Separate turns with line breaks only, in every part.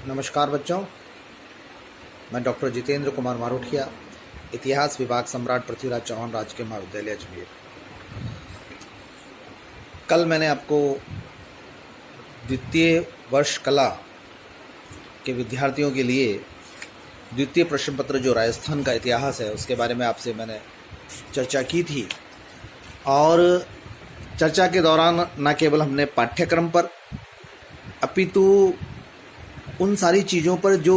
नमस्कार बच्चों, मैं डॉक्टर जितेंद्र कुमार मारोठिया, इतिहास विभाग सम्राट पृथ्वीराज चौहान राजकीय महाविद्यालय अजमेर। कल मैंने आपको द्वितीय वर्ष कला के विद्यार्थियों के लिए द्वितीय प्रश्न पत्र जो राजस्थान का इतिहास है उसके बारे में आपसे मैंने चर्चा की थी। और चर्चा के दौरान न केवल हमने पाठ्यक्रम पर अपितु उन सारी चीज़ों पर जो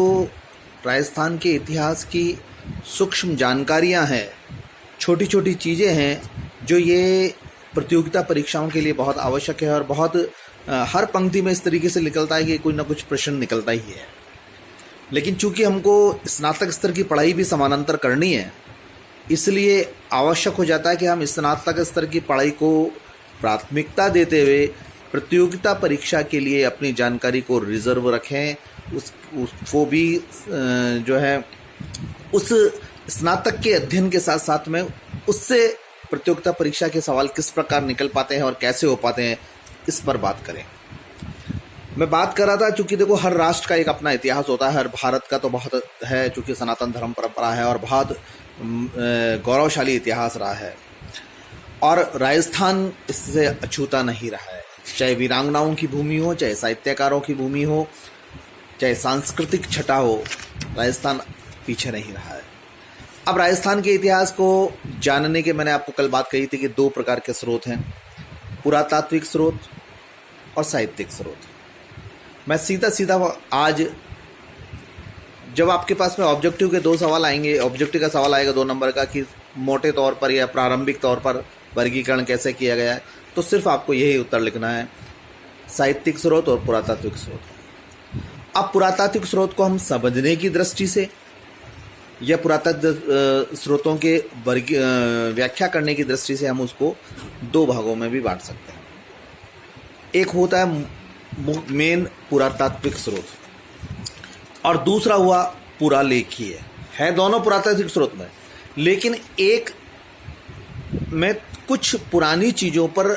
राजस्थान के इतिहास की सूक्ष्म जानकारियां हैं, छोटी छोटी चीज़ें हैं जो ये प्रतियोगिता परीक्षाओं के लिए बहुत आवश्यक है और बहुत हर पंक्ति में इस तरीके से निकलता है कि कोई ना कुछ प्रश्न निकलता ही है। लेकिन चूंकि हमको स्नातक स्तर की पढ़ाई भी समानांतर करनी है, इसलिए आवश्यक हो जाता है कि हम स्नातक स्तर की पढ़ाई को प्राथमिकता देते हुए प्रतियोगिता परीक्षा के लिए अपनी जानकारी को रिजर्व रखें। वो भी जो है उस स्नातक के अध्ययन के साथ साथ में उससे प्रतियोगिता परीक्षा के सवाल किस प्रकार निकल पाते हैं और कैसे हो पाते हैं, इस पर बात करें। मैं बात कर रहा था, चूंकि देखो हर राष्ट्र का एक अपना इतिहास होता है, हर भारत का तो बहुत है, चूंकि सनातन धर्म परंपरा है और बहुत गौरवशाली इतिहास रहा है और राजस्थान इससे अछूता नहीं रहा है। चाहे वीरांगनाओं की भूमि हो, चाहे साहित्यकारों की भूमि हो, चाहे सांस्कृतिक छटा हो, राजस्थान पीछे नहीं रहा है। अब राजस्थान के इतिहास को जानने के मैंने आपको कल बात कही थी कि दो प्रकार के स्रोत हैं, पुरातात्विक स्रोत और साहित्यिक स्रोत। मैं सीधा सीधा आज जब आपके पास में ऑब्जेक्टिव के दो सवाल आएंगे, ऑब्जेक्टिव का सवाल आएगा 2 नंबर का कि मोटे तौर पर या प्रारंभिक तौर पर वर्गीकरण कैसे किया गया है, तो सिर्फ आपको यही उत्तर लिखना है, साहित्यिक स्रोत और पुरातात्विक स्रोत। अब पुरातात्विक स्रोत को हम समझने की दृष्टि से या पुरातात्विक स्रोतों के व्याख्या करने की दृष्टि से हम उसको 2 भागों में भी बांट सकते हैं। एक होता है मेन पुरातात्विक स्रोत और दूसरा हुआ पुरालेखीय। है दोनों पुरातात्विक स्रोत में, लेकिन एक में कुछ पुरानी चीज़ों पर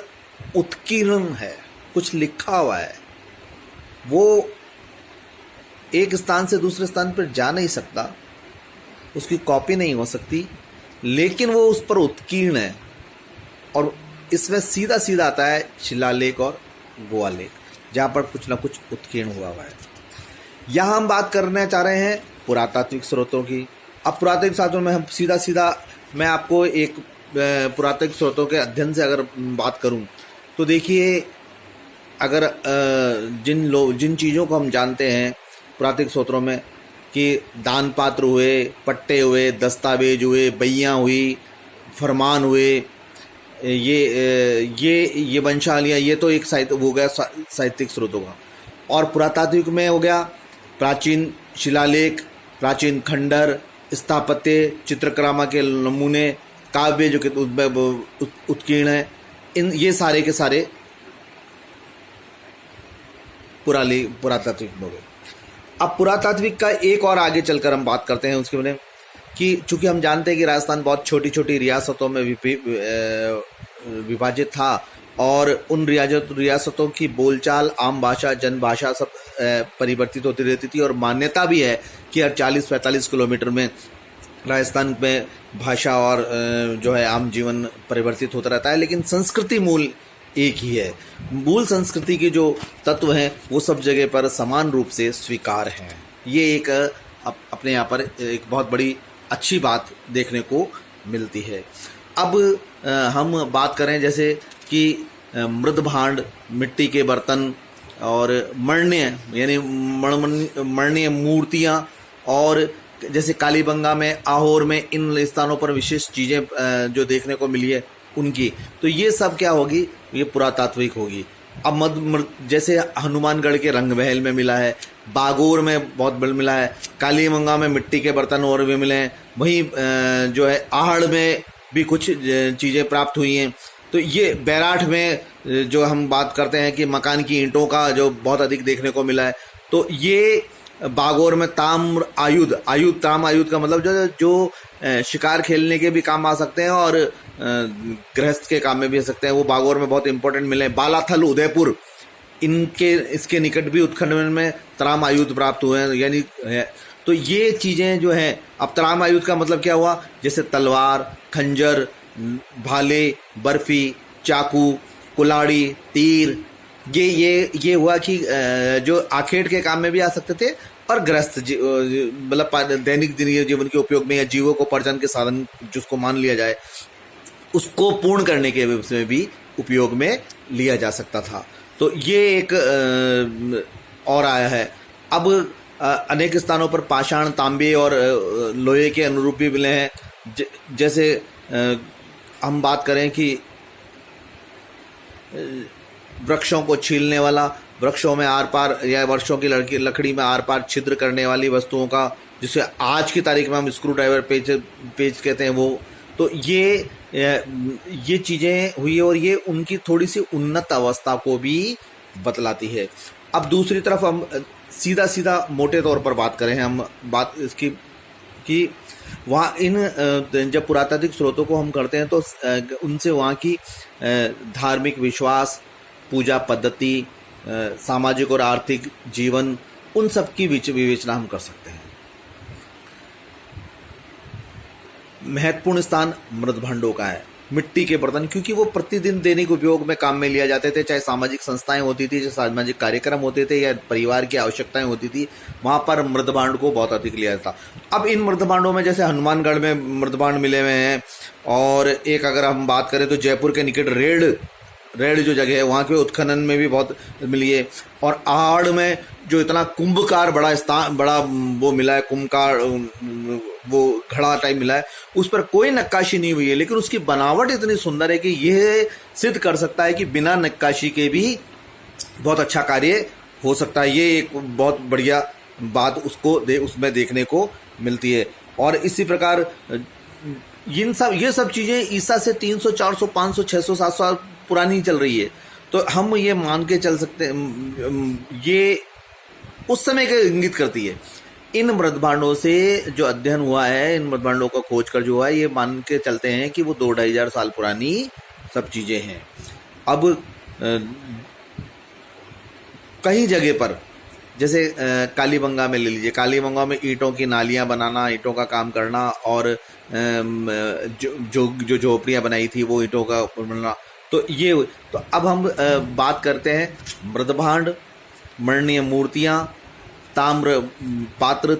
उत्कीर्ण है, कुछ लिखा हुआ है, वो एक स्थान से दूसरे स्थान पर जा नहीं सकता, उसकी कॉपी नहीं हो सकती, लेकिन वो उस पर उत्कीर्ण है और इसमें सीधा सीधा आता है शिलालेख और गुहालेख, जहाँ पर कुछ ना कुछ उत्कीर्ण हुआ है। यहाँ हम बात करना चाह रहे हैं पुरातात्विक स्रोतों की। अब पुरातात्विक स्रोतों में हम सीधा सीधा मैं आपको एक पुरातात्विक स्रोतों के अध्ययन से अगर बात करूं तो देखिए, अगर जिन चीज़ों को हम जानते हैं पुरातात्विक स्रोतों में कि दान पात्र हुए, पट्टे हुए, दस्तावेज हुए, बइयाँ हुई, फरमान हुए, ये वंशावलियाँ, ये तो एक साहित्य हो गया साहित्यिक स्रोतों का। और पुरातात्विक में हो गया प्राचीन शिलालेख, प्राचीन खंडर, स्थापत्य, चित्रकर्मा के नमूने, काव्य जो कि उत्कीर्ण है, ये सारे के सारे पुरातात्विक हो गए। अब पुरातात्विक का एक और आगे चलकर हम बात करते हैं उसके बारे में कि चूंकि हम जानते हैं कि राजस्थान बहुत छोटी छोटी रियासतों में विभाजित था और उन रियासतों की बोलचाल, आम भाषा, जनभाषा सब परिवर्तित होती रहती थी और मान्यता भी है कि हर 40-45 किलोमीटर में राजस्थान में भाषा और जो है आम जीवन परिवर्तित होता रहता है, लेकिन संस्कृति मूल एक ही है। मूल संस्कृति के जो तत्व हैं वो सब जगह पर समान रूप से स्वीकार हैं। ये एक अपने यहाँ पर एक बहुत बड़ी अच्छी बात देखने को मिलती है। अब हम बात करें जैसे कि मृद भांड, मिट्टी के बर्तन और मणियाँ यानी मणियाँ मूर्तियाँ, और जैसे कालीबंगा में, आहोर में, इन स्थानों पर विशेष चीज़ें जो देखने को मिली है उनकी, तो ये सब क्या होगी, ये पुरातात्विक होगी। अब जैसे हनुमानगढ़ के रंगमहल में मिला है, बागोर में बहुत बड़ा मिला है, कालीबंगा में मिट्टी के बर्तन और भी मिले हैं, वहीं जो है आहड़ में भी कुछ चीज़ें प्राप्त हुई हैं। तो ये बैराठ में जो हम बात करते हैं कि मकान की ईंटों का जो बहुत अधिक देखने को मिला है, तो ये बागोर में ताम्र आयुध का मतलब जो शिकार खेलने के भी काम आ सकते हैं और गृहस्थ के काम में भी आ सकते हैं, वो बागोर में बहुत इंपॉर्टेंट मिले। बालाथल, उदयपुर, इनके इसके निकट भी उत्खनन में तराम आयुध प्राप्त हुए हैं, यानी है। तो ये चीज़ें जो हैं, अब तराम आयुध का मतलब क्या हुआ, जैसे तलवार, खंजर, भाले, बर्फी, चाकू, कुल्हाड़ी, तीर, ये हुआ कि जो आखेट के काम में भी आ सकते थे और गृहस्थ मतलब दैनिक जीवन के उपयोग में या जीवों को पर्जन के साधन जिसको मान लिया जाए उसको पूर्ण करने के में भी उपयोग में लिया जा सकता था। तो ये एक और आया है। अब अनेक स्थानों पर पाषाण, तांबे और लोहे के अनुरूप भी मिले हैं। जैसे हम बात करें कि वृक्षों को छीलने वाला, वृक्षों में आर पार या वर्षों की लकड़ी में आर पार छिद्र करने वाली वस्तुओं का, जिसे आज की तारीख में हम स्क्रू ड्राइवर पेज कहते हैं, वो तो ये चीज़ें हुई और ये उनकी थोड़ी सी उन्नत अवस्था को भी बतलाती है। अब दूसरी तरफ हम सीधा मोटे तौर पर बात करें, हम बात इसकी कि वहाँ इन जब पुरातात्विक स्रोतों को हम करते हैं तो उनसे वहाँ की धार्मिक विश्वास, पूजा पद्धति, सामाजिक और आर्थिक जीवन, उन सब की विवेचना हम कर सकते हैं। महत्वपूर्ण स्थान मृदभांडों का है, मिट्टी के बर्तन, क्योंकि वो प्रतिदिन दैनिक उपयोग में काम में लिया जाते थे। चाहे सामाजिक संस्थाएं होती थी, चाहे सामाजिक कार्यक्रम होते थे या परिवार की आवश्यकताएं होती थी, वहाँ पर मृदभांड को बहुत अधिक लिया जाता। अब इन मृदभांडों में जैसे हनुमानगढ़ में मृदभांड मिले हुए हैं, और एक अगर हम बात करें तो जयपुर के निकट रेड जो जगह है वहाँ के उत्खनन में भी बहुत मिली है। और आहड़ में जो इतना कुंभकार बड़ा वो मिला है, कुंभकार वो घड़ा टाइप मिला है, उस पर कोई नक्काशी नहीं हुई है, लेकिन उसकी बनावट इतनी सुंदर है कि यह सिद्ध कर सकता है कि बिना नक्काशी के भी बहुत अच्छा कार्य हो सकता है। ये एक बहुत बढ़िया बात उसमें देखने को मिलती है। और इसी प्रकार ये सब चीज़ें ईसा से 300, 400, 500, 600, 700 साल पुरानी चल रही है। तो हम ये मान के चल सकते हैं, ये उस समय के इंगित करती है। इन मृदभांडों से जो अध्ययन हुआ है, इन मृदभांडों का खोज कर जो है, ये मान के चलते हैं कि वो 2-2.5 हजार साल पुरानी सब चीज़ें हैं। अब कई जगह पर जैसे कालीबंगा में ले लीजिए, कालीबंगा में ईंटों की नालियां बनाना, ईंटों का काम करना, और जो झोपड़ियाँ बनाई थी वो ईंटों का बनना। तो अब हम बात करते हैं मृदभांड, मरणीय मूर्तियाँ, पात्र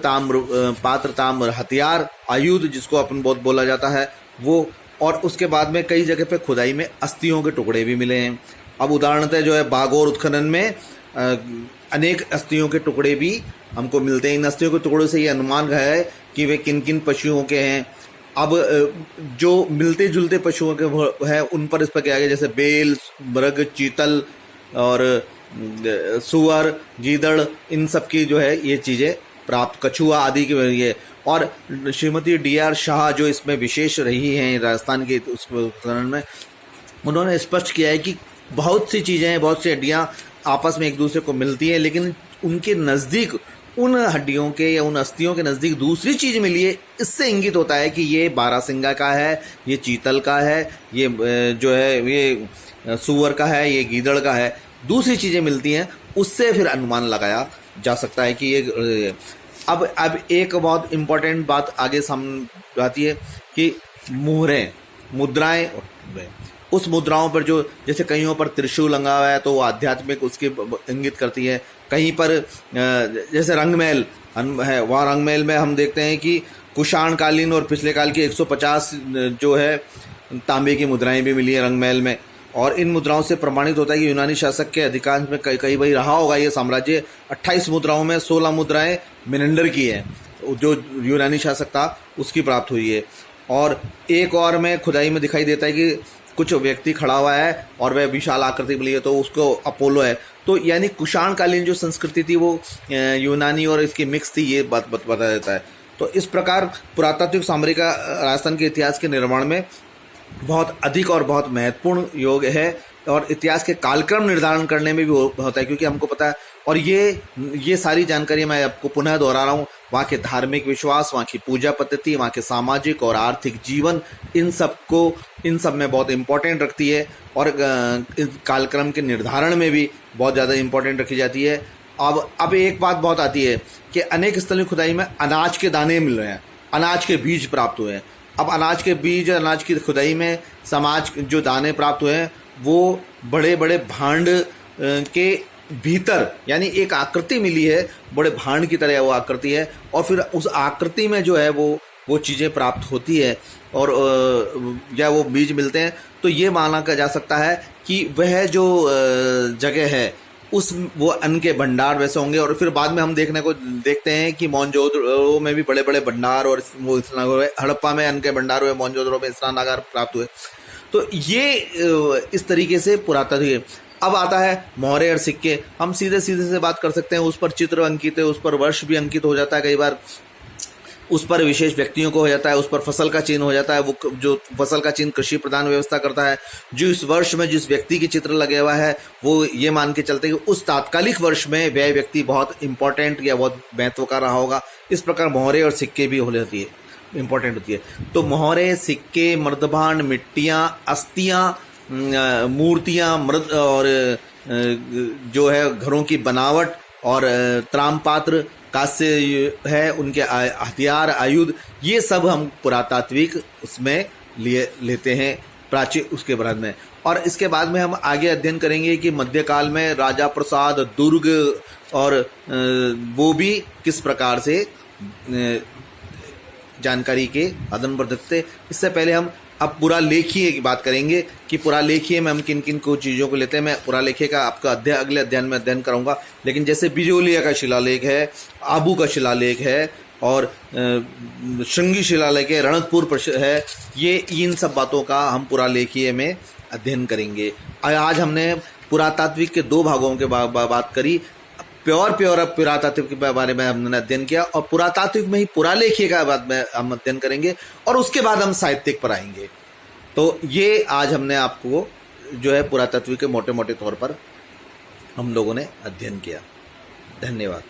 ताम्र हथियार, आयुध जिसको अपन बहुत बोला जाता है वो, और उसके बाद में कई जगह पे खुदाई में अस्थियों के टुकड़े भी मिले हैं। अब उदाहरणतः जो है बागोर उत्खनन में अनेक अस्थियों के टुकड़े भी हमको मिलते हैं। इन अस्थियों के टुकड़ों से ये अनुमान है कि वे किन किन पशुओं के हैं। अब जो मिलते जुलते पशुओं के हैं उन पर इस पर क्या है, जैसे बेल, मृग, चीतल और सुअर, गीदड़, इन सब की जो है ये चीज़ें प्राप्त, कछुआ आदि की ये। और श्रीमती D.R. शाह जो इसमें विशेष रही हैं राजस्थान के उस उत्खनन में, उन्होंने स्पष्ट किया है कि बहुत सी चीज़ें, बहुत सी हड्डियाँ आपस में एक दूसरे को मिलती हैं, लेकिन उनके नज़दीक, उन हड्डियों के या उन अस्थियों के नज़दीक दूसरी चीज़ मिली है। इससे इंगित होता है कि ये बारहसिंगा का है, ये चीतल का है, ये जो है ये सुअर का है, ये गीदड़ का है। दूसरी चीज़ें मिलती हैं, उससे फिर अनुमान लगाया जा सकता है कि ये। अब एक बहुत इम्पोर्टेंट बात आगे सामने आती है कि मुद्राएं, उस मुद्राओं पर जो जैसे कहीं पर त्रिशूल लगा हुआ है तो वो आध्यात्मिक उसकी इंगित करती है। कहीं पर जैसे रंगमहल है, वहाँ रंगमहल में हम देखते हैं कि कुषाण कालीन और पिछले काल की 150 जो है तांबे की मुद्राएं भी मिली है रंगमहल में। और इन मुद्राओं से प्रमाणित होता है कि यूनानी शासक के अधिकांश में कई भाई रहा होगा ये साम्राज्य। 28 मुद्राओं में 16 मुद्राएं मिनेंडर की है, जो यूनानी शासक था उसकी प्राप्त हुई है। और एक और में खुदाई में दिखाई देता है कि कुछ व्यक्ति खड़ा हुआ है और वह विशाल आकृति मिली है, तो उसको अपोलो है। तो यानी कुषाण कालीन जो संस्कृति थी वो यूनानी और इसकी मिक्स थी, ये बात बता देता है। तो इस प्रकार पुरातात्विक सामरिक राजस्थान के इतिहास के निर्माण में बहुत अधिक और बहुत महत्वपूर्ण योग है, और इतिहास के कालक्रम निर्धारण करने में भी होता है, क्योंकि हमको पता है। और ये सारी जानकारी मैं आपको पुनः दोहरा रहा हूँ, वहाँ के धार्मिक विश्वास, वहाँ की पूजा पद्धति, वहाँ के सामाजिक और आर्थिक जीवन, इन सब में बहुत इम्पोर्टेंट रखती है। और कालक्रम के निर्धारण में भी बहुत ज़्यादा इंपॉर्टेंट रखी जाती है। अब एक बात बहुत आती है कि अनेक स्थलीय खुदाई में अनाज के दाने मिल रहे हैं, अनाज के बीज प्राप्त हुए हैं। अब अनाज के बीज, अनाज की खुदाई में समाज जो दाने प्राप्त हुए हैं वो बड़े बड़े भांड के भीतर, यानी एक आकृति मिली है, बड़े भांड की तरह वो आकृति है, और फिर उस आकृति में जो है वो चीज़ें प्राप्त होती है और या वो बीज मिलते हैं। तो ये माना जा सकता है कि वह जो जगह है वो अन्न के भंडार वैसे होंगे। और फिर बाद में हम देखते हैं कि मोहनजोदड़ो में भी बड़े बड़े भंडार और वो हुए, हड़प्पा में अन्न के भंडार हुए, मोहनजोदड़ो में स्नानागार प्राप्त हुए। तो ये इस तरीके से पुरातत्व। अब आता है मोहरे और सिक्के। हम सीधे से बात कर सकते हैं, उस पर चित्र अंकित है, उस पर वर्ष भी अंकित हो जाता है, कई बार उस पर विशेष व्यक्तियों को हो जाता है, उस पर फसल का चिन्ह हो जाता है। वो जो फसल का चिन्ह कृषि प्रधान व्यवस्था करता है, जो इस वर्ष में जिस व्यक्ति की चित्र लगे हुआ है वो ये मान के चलते हैं कि उस तात्कालिक वर्ष में वह व्यक्ति बहुत इंपॉर्टेंट या बहुत महत्व का रहा होगा। इस प्रकार मोहरे और सिक्के भी हो जाती है, इंपॉर्टेंट होती है। तो मोहरे, सिक्के, मर्दभांड, मिट्टियाँ, अस्थियाँ, मूर्तियाँ, मृद और जो है घरों की बनावट और त्रामपात्र कांस्य है, उनके हथियार, आयुध, ये सब हम पुरातात्विक उसमें लेते हैं प्राचीन उसके बाद में। और इसके बाद में हम आगे अध्ययन करेंगे कि मध्यकाल में राजा प्रसाद, दुर्ग और वो भी किस प्रकार से जानकारी के आदान प्रदान थे। इससे पहले हम अब पुरालेखीय की बात करेंगे कि पुरालेखीय में हम किन किन को चीज़ों को लेते हैं। मैं पुरालेखीय का आपका अगले अध्ययन में अध्ययन कराऊंगा। लेकिन जैसे बिजोलिया का शिलालेख है, आबू का शिलालेख है और श्रृंगी शिलालेख है, रणकपुर है, ये इन सब बातों का हम पुरालेखीय में अध्ययन करेंगे। आज हमने पुरातात्विक के दो भागों के बात करी। प्योर पुरातात्विक के बारे में हमने अध्ययन किया और पुरातात्विक में ही पुरालेखीय का बाद में हम अध्ययन करेंगे और उसके बाद हम साहित्यिक पर आएंगे। तो ये आज हमने आपको जो है पुरातात्विक के मोटे मोटे तौर पर हम लोगों ने अध्ययन किया। धन्यवाद।